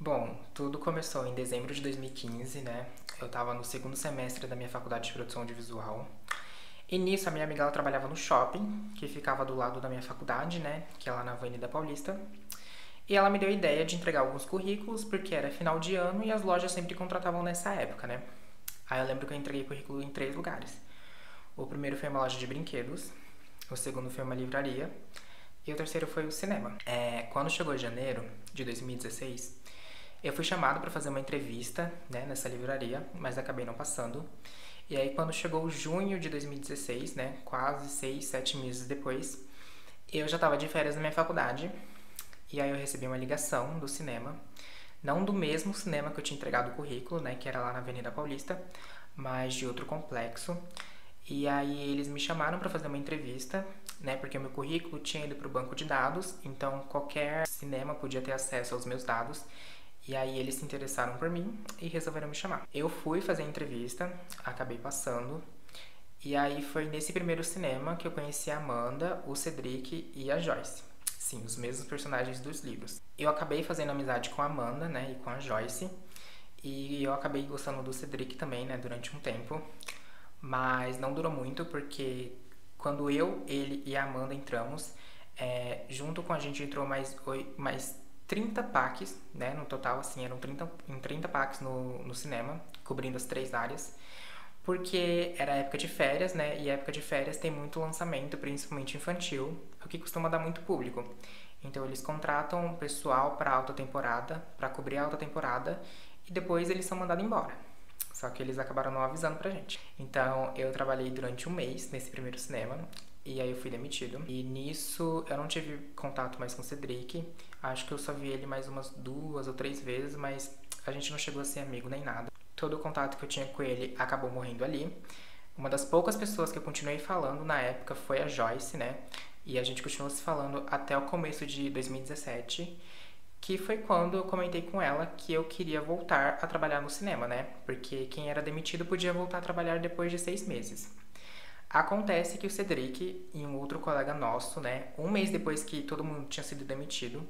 Bom, tudo começou em dezembro de 2015, né? Eu tava no segundo semestre da minha faculdade de produção audiovisual. E nisso a minha amiga ela trabalhava no shopping, que ficava do lado da minha faculdade, né? Que é lá na Avenida Paulista. E ela me deu a ideia de entregar alguns currículos, porque era final de ano e as lojas sempre contratavam nessa época, né? Aí eu lembro que eu entreguei currículo em 3 lugares. O primeiro foi uma loja de brinquedos, o segundo foi uma livraria e o terceiro foi o cinema. Quando chegou janeiro de 2016, eu fui chamado para fazer uma entrevista, né, nessa livraria, mas acabei não passando. E aí, quando chegou junho de 2016, né, quase 6, 7 meses depois, eu já estava de férias na minha faculdade. E aí eu recebi uma ligação do cinema, não do mesmo cinema que eu tinha entregado o currículo, né, que era lá na Avenida Paulista, mas de outro complexo. E aí eles me chamaram para fazer uma entrevista, né, porque o meu currículo tinha ido para o banco de dados, então qualquer cinema podia ter acesso aos meus dados. E aí eles se interessaram por mim e resolveram me chamar. Eu fui fazer a entrevista, acabei passando. E aí foi nesse primeiro cinema que eu conheci a Amanda, o Cedric e a Joyce. Sim, os mesmos personagens dos livros. Eu acabei fazendo amizade com a Amanda, né, e com a Joyce. E eu acabei gostando do Cedric também, né, durante um tempo. Mas não durou muito porque quando eu, ele e a Amanda entramos, junto com a gente entrou mais 30 packs, né? No total, assim, eram 30 packs no cinema, cobrindo as 3 áreas. Porque era época de férias, né? E época de férias tem muito lançamento, principalmente infantil, o que costuma dar muito público. Então eles contratam pessoal para alta temporada, para cobrir a alta temporada, e depois eles são mandados embora. Só que eles acabaram não avisando pra gente. Então eu trabalhei durante um mês nesse primeiro cinema. E aí eu fui demitido. E nisso eu não tive contato mais com o Cedric. Acho que eu só vi ele mais umas 2 ou 3 vezes, mas a gente não chegou a ser amigo nem nada. Todo o contato que eu tinha com ele acabou morrendo ali. Uma das poucas pessoas que eu continuei falando na época foi a Joyce, né? E a gente continuou se falando até o começo de 2017, que foi quando eu comentei com ela que eu queria voltar a trabalhar no cinema, né? Porque quem era demitido podia voltar a trabalhar depois de 6 meses. Acontece que o Cedric e um outro colega nosso, né, um mês depois que todo mundo tinha sido demitido,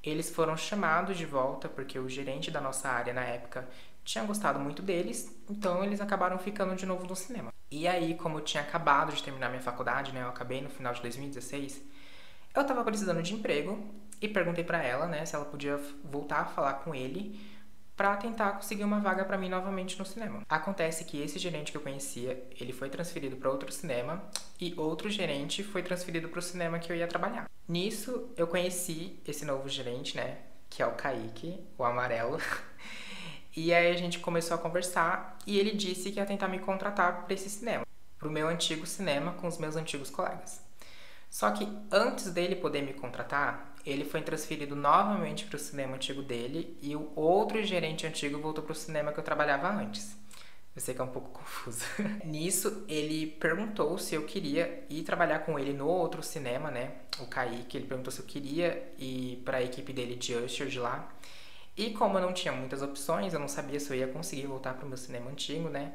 eles foram chamados de volta porque o gerente da nossa área na época tinha gostado muito deles, então eles acabaram ficando de novo no cinema. E aí, como eu tinha acabado de terminar minha faculdade, né, eu acabei no final de 2016, eu tava precisando de emprego e perguntei pra ela, né, se ela podia voltar a falar com ele pra tentar conseguir uma vaga pra mim novamente no cinema. Acontece que esse gerente que eu conhecia, ele foi transferido pra outro cinema e outro gerente foi transferido pro cinema que eu ia trabalhar. Nisso, eu conheci esse novo gerente, né, que é o Kaique, o amarelo. E aí a gente começou a conversar e ele disse que ia tentar me contratar para esse cinema, pro meu antigo cinema com os meus antigos colegas. Só que antes dele poder me contratar, ele foi transferido novamente para o cinema antigo dele e o outro gerente antigo voltou para o cinema que eu trabalhava antes. Eu sei que é um pouco confuso. Nisso, ele perguntou se eu queria ir trabalhar com ele no outro cinema, né? O Kaique, ele perguntou se eu queria ir para a equipe dele de Usher de lá. E como eu não tinha muitas opções, eu não sabia se eu ia conseguir voltar pro meu cinema antigo, né?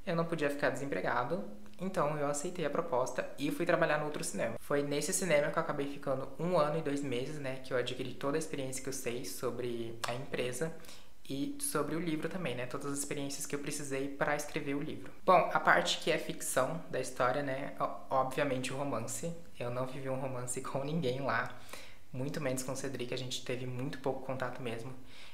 Eu não podia ficar desempregado, então eu aceitei a proposta e fui trabalhar no outro cinema. Foi nesse cinema que eu acabei ficando 1 ano e 2 meses, né? Que eu adquiri toda a experiência que eu sei sobre a empresa e sobre o livro também, né? Todas as experiências que eu precisei para escrever o livro. Bom, a parte que é ficção da história, né? Obviamente o romance. Eu não vivi um romance com ninguém lá, muito menos com o Cedric, a gente teve muito pouco contato mesmo.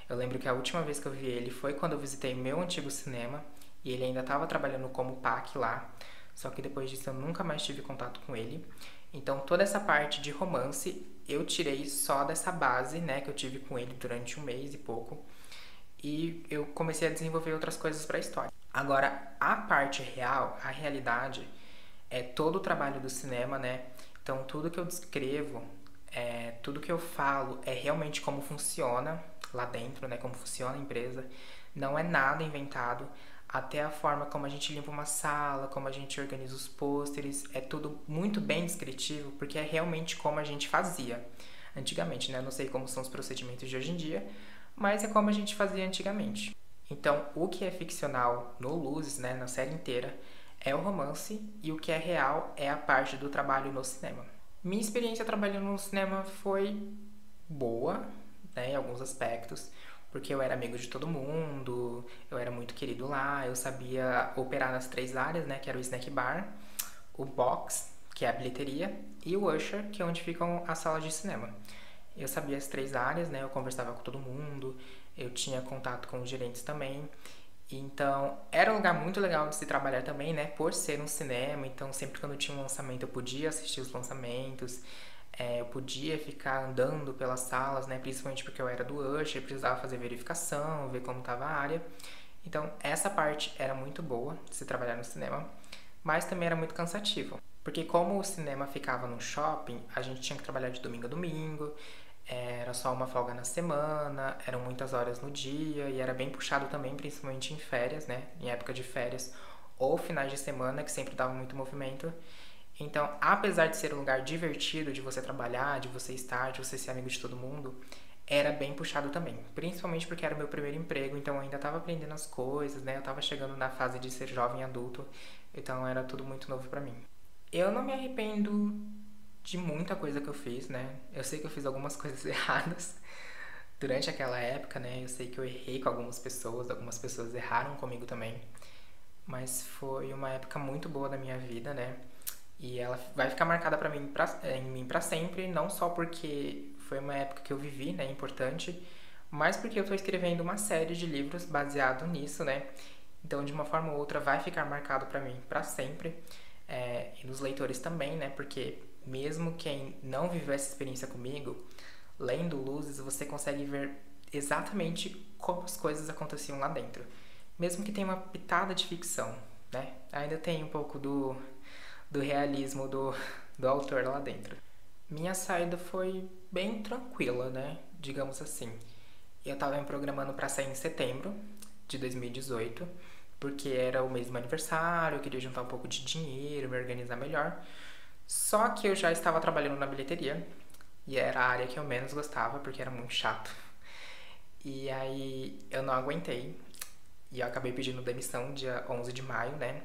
Eu lembro que a última vez que eu vi ele foi quando eu visitei meu antigo cinema e ele ainda estava trabalhando como PAC lá, só que depois disso eu nunca mais tive contato com ele. Então toda essa parte de romance eu tirei só dessa base, né, que eu tive com ele durante um mês e pouco. E eu comecei a desenvolver outras coisas para a história. Agora, a parte real, a realidade, é todo o trabalho do cinema, né? Então tudo que eu descrevo, tudo que eu falo é realmente como funciona lá dentro, né? Como funciona a empresa. Não é nada inventado. Até a forma como a gente limpa uma sala, como a gente organiza os pôsteres, é tudo muito bem descritivo, porque é realmente como a gente fazia antigamente, né? Eu não sei como são os procedimentos de hoje em dia, mas é como a gente fazia antigamente. Então, o que é ficcional no Luzes, né, na série inteira, é o romance e o que é real é a parte do trabalho no cinema. Minha experiência trabalhando no cinema foi boa, né, em alguns aspectos. porque eu era amigo de todo mundo, eu era muito querido lá, eu sabia operar nas 3 áreas, né? Que era o snack bar, o box, que é a bilheteria, e o usher, que é onde ficam as salas de cinema. Eu sabia as 3 áreas, né? Eu conversava com todo mundo, eu tinha contato com os gerentes também. Então, era um lugar muito legal de se trabalhar também, né? Por ser um cinema, então sempre quando tinha um lançamento eu podia assistir os lançamentos, eu podia ficar andando pelas salas, né? Principalmente porque eu era do usher, precisava fazer verificação, ver como estava a área. Então, essa parte era muito boa de se trabalhar no cinema, mas também era muito cansativo. Porque como o cinema ficava no shopping, a gente tinha que trabalhar de domingo a domingo, era só uma folga na semana, eram muitas horas no dia e era bem puxado também, principalmente em férias, né? Em época de férias ou finais de semana, que sempre dava muito movimento. Então, apesar de ser um lugar divertido de você trabalhar, de você estar, de você ser amigo de todo mundo, era bem puxado também. Principalmente porque era o meu primeiro emprego, então eu ainda estava aprendendo as coisas, né? Eu estava chegando na fase de ser jovem adulto, então era tudo muito novo pra mim. Eu não me arrependo de muita coisa que eu fiz, né? Eu sei que eu fiz algumas coisas erradas durante aquela época, né? Eu sei que eu errei com algumas pessoas erraram comigo também, mas foi uma época muito boa da minha vida, né? E ela vai ficar marcada pra mim, em mim pra sempre, não só porque foi uma época que eu vivi, né, importante, mas porque eu tô escrevendo uma série de livros baseado nisso, né? Então, de uma forma ou outra, vai ficar marcado pra mim pra sempre. E nos leitores também, né? Porque mesmo quem não viveu essa experiência comigo, lendo Luzes, você consegue ver exatamente como as coisas aconteciam lá dentro. Mesmo que tenha uma pitada de ficção, né? Ainda tem um pouco do realismo do autor lá dentro. Minha saída foi bem tranquila, né? Digamos assim. Eu tava me programando para sair em setembro de 2018, porque era o mês do meu aniversário, eu queria juntar um pouco de dinheiro, me organizar melhor. Só que eu já estava trabalhando na bilheteria, e era a área que eu menos gostava, porque era muito chato. E aí eu não aguentei, e eu acabei pedindo demissão dia 11 de maio, né?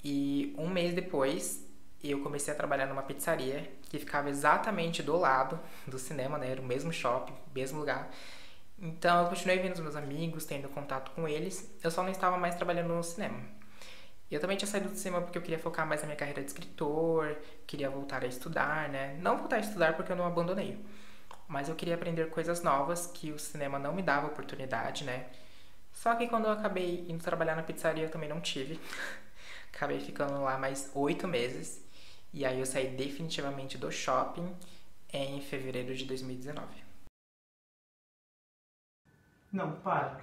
E um mês depois, eu comecei a trabalhar numa pizzaria que ficava exatamente do lado do cinema, né? Era o mesmo shopping, mesmo lugar. Então eu continuei vendo os meus amigos, tendo contato com eles. Eu só não estava mais trabalhando no cinema. Eu também tinha saído do cinema porque eu queria focar mais na minha carreira de escritor, queria voltar a estudar, né? Não voltar a estudar porque eu não abandonei, mas eu queria aprender coisas novas que o cinema não me dava oportunidade, né? Só que quando eu acabei indo trabalhar na pizzaria eu também não tive. Acabei ficando lá mais 8 meses. E aí eu saí definitivamente do shopping em fevereiro de 2019. Não, para.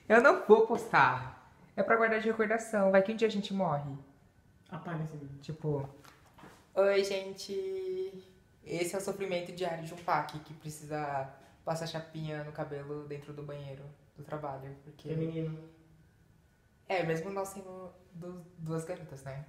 Eu não vou postar. É pra guardar de recordação. Vai que um dia a gente morre. Apaga esse vídeo. Tipo... Oi, gente. Esse é o sofrimento diário de um PAC que precisa passar chapinha no cabelo dentro do banheiro do trabalho. Porque... Feminino. Mesmo nós sendo duas garotas, né?